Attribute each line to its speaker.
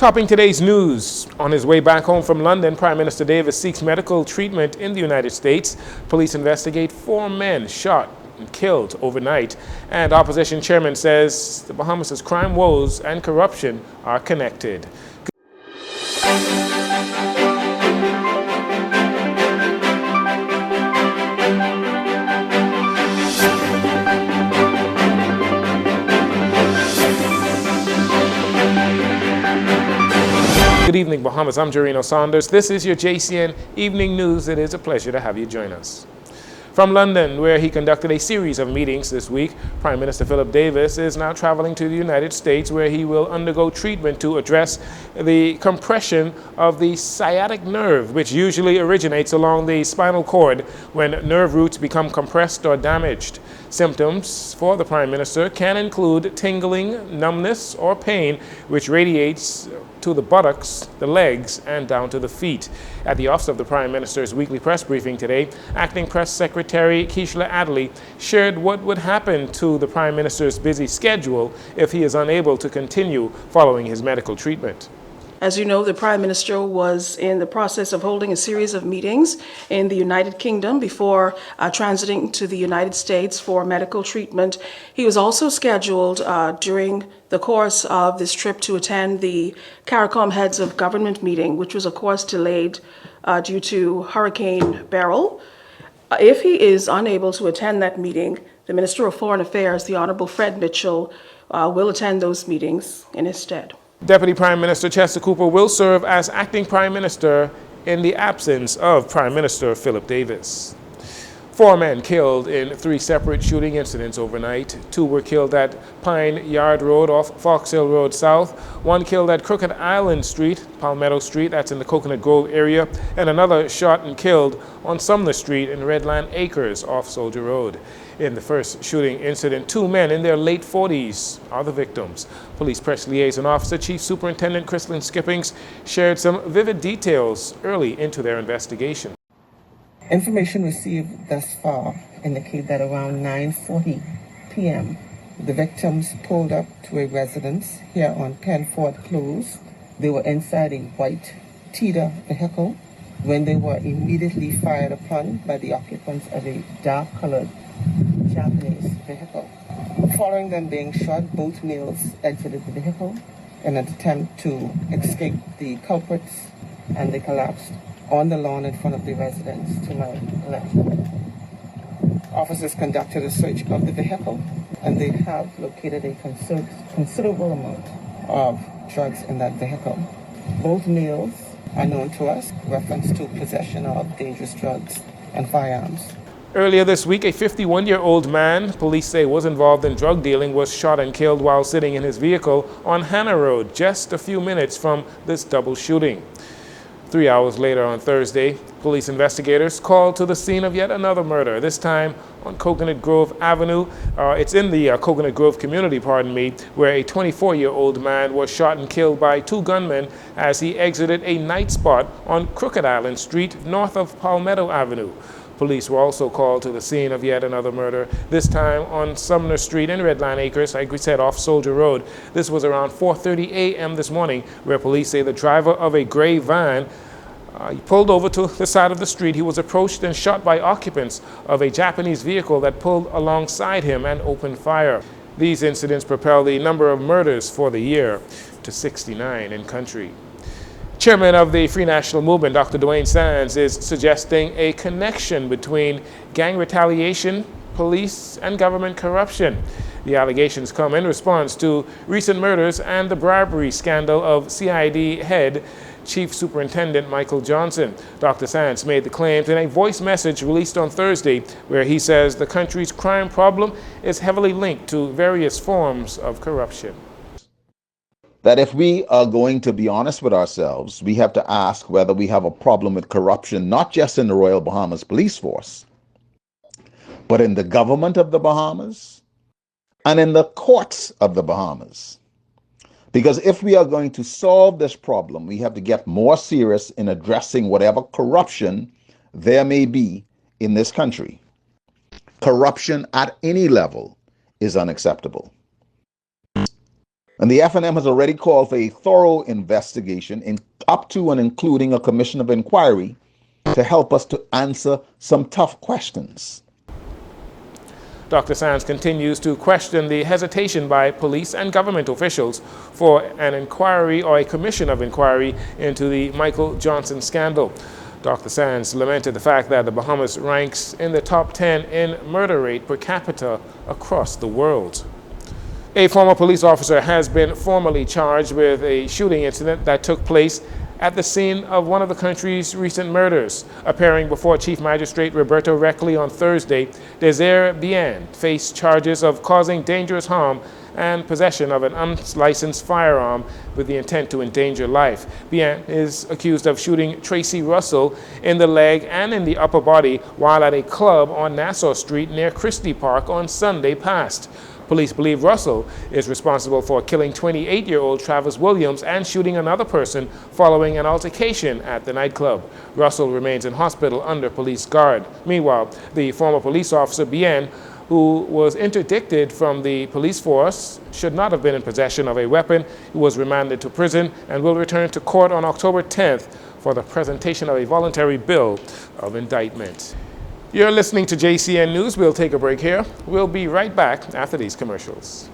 Speaker 1: Topping today's news, on his way back home from London, Prime Minister Davis seeks medical treatment in the United States. Police investigate 4 men shot and killed overnight. And opposition chairman says the Bahamas' crime woes and corruption are connected. Good evening, Bahamas. I'm Jcn Saunders. This is your JCN Evening News. It is a pleasure to have you join us. From London, where he conducted a series of meetings this week, Prime Minister Philip Davis is now traveling to the United States, where he will undergo treatment to address the compression of the sciatic nerve, which usually originates along the spinal cord when nerve roots become compressed or damaged. Symptoms for the Prime Minister can include tingling, numbness, or pain, which radiates to the buttocks, the legs, and down to the feet. At the office of the Prime Minister's weekly press briefing today, Acting Press Secretary Keishla Adderley shared what would happen to the Prime Minister's busy schedule if he is unable to continue following his medical treatment.
Speaker 2: As you know, the Prime Minister was in the process of holding a series of meetings in the United Kingdom before transiting to the United States for medical treatment. He was also scheduled during the course of this trip to attend the CARICOM Heads of Government meeting, which was of course delayed due to Hurricane Beryl. If he is unable to attend that meeting, the Minister of Foreign Affairs, the Honorable Fred Mitchell, will attend those meetings in his stead.
Speaker 1: Deputy Prime Minister Chester Cooper will serve as acting Prime Minister in the absence of Prime Minister Philip Davis. 4 men killed in 3 separate shooting incidents overnight. 2 were killed at Pine Yard Road off Fox Hill Road South. 1 killed at Crooked Island Street, Palmetto Street, that's in the Coconut Grove area, and another shot and killed on Sumner Street in Redland Acres off Soldier Road. In the first shooting incident, 2 men in their late 40s are the victims. Police Press Liaison Officer Chief Superintendent Chrislyn Skippings shared some vivid details early into their investigation.
Speaker 3: Information received thus far indicate that around 9:40 p.m., the victims pulled up to a residence here on Penford Close. They were inside a white Tida vehicle when they were immediately fired upon by the occupants of a dark-colored Japanese vehicle. Following them being shot, both males exited the vehicle in an attempt to escape the culprits, and they collapsed on the lawn in front of the residence to my left. Officers conducted a search of the vehicle, and they have located a considerable amount of drugs in that vehicle. Both males are known to us, reference to possession of dangerous drugs and firearms.
Speaker 1: Earlier this week, a 51-year-old man, police say was involved in drug dealing, was shot and killed while sitting in his vehicle on Hannah Road, just a few minutes from this double shooting. 3 hours later on Thursday, police investigators called to the scene of yet another murder, this time on Coconut Grove Avenue. It's in the Coconut Grove community, where a 24-year-old man was shot and killed by 2 gunmen as he exited a night spot on Crooked Island Street north of Palmetto Avenue. Police were also called to the scene of yet another murder, this time on Sumner Street in Redland Acres, like we said, off Soldier Road. This was around 4:30 a.m. this morning, where police say the driver of a gray van he pulled over to the side of the street. He was approached and shot by occupants of a Japanese vehicle that pulled alongside him and opened fire. These incidents propel the number of murders for the year to 69 in country. Chairman of the Free National Movement, Dr. Dwayne Sands, is suggesting a connection between gang retaliation, police, and government corruption. The allegations come in response to recent murders and the bribery scandal of CID head Chief Superintendent Michael Johnson. Dr. Sands made the claims in a voice message released on Thursday, where he says the country's crime problem is heavily linked to various forms of corruption.
Speaker 4: That if we are going to be honest with ourselves, we have to ask whether we have a problem with corruption, not just in the Royal Bahamas Police Force, but in the government of the Bahamas and in the courts of the Bahamas. Because if we are going to solve this problem, we have to get more serious in addressing whatever corruption there may be in this country. Corruption at any level is unacceptable. And the FNM has already called for a thorough investigation up to and including a commission of inquiry to help us to answer some tough questions.
Speaker 1: Dr. Sands continues to question the hesitation by police and government officials for an inquiry or a commission of inquiry into the Michael Johnson scandal. Dr. Sands lamented the fact that the Bahamas ranks in the top 10 in murder rate per capita across the world. A former police officer has been formally charged with a shooting incident that took place at the scene of one of the country's recent murders. Appearing before Chief Magistrate Roberto Reckley on Thursday, Desire Bien faced charges of causing dangerous harm and possession of an unlicensed firearm with the intent to endanger life. Bien is accused of shooting Tracy Russell in the leg and in the upper body while at a club on Nassau Street near Christie Park on Sunday past. Police believe Russell is responsible for killing 28-year-old Travis Williams and shooting another person following an altercation at the nightclub. Russell remains in hospital under police guard. Meanwhile, the former police officer Bien, who was interdicted from the police force, should not have been in possession of a weapon. He was remanded to prison and will return to court on October 10th for the presentation of a voluntary bill of indictment. You're listening to JCN News. We'll take a break here. We'll be right back after these commercials.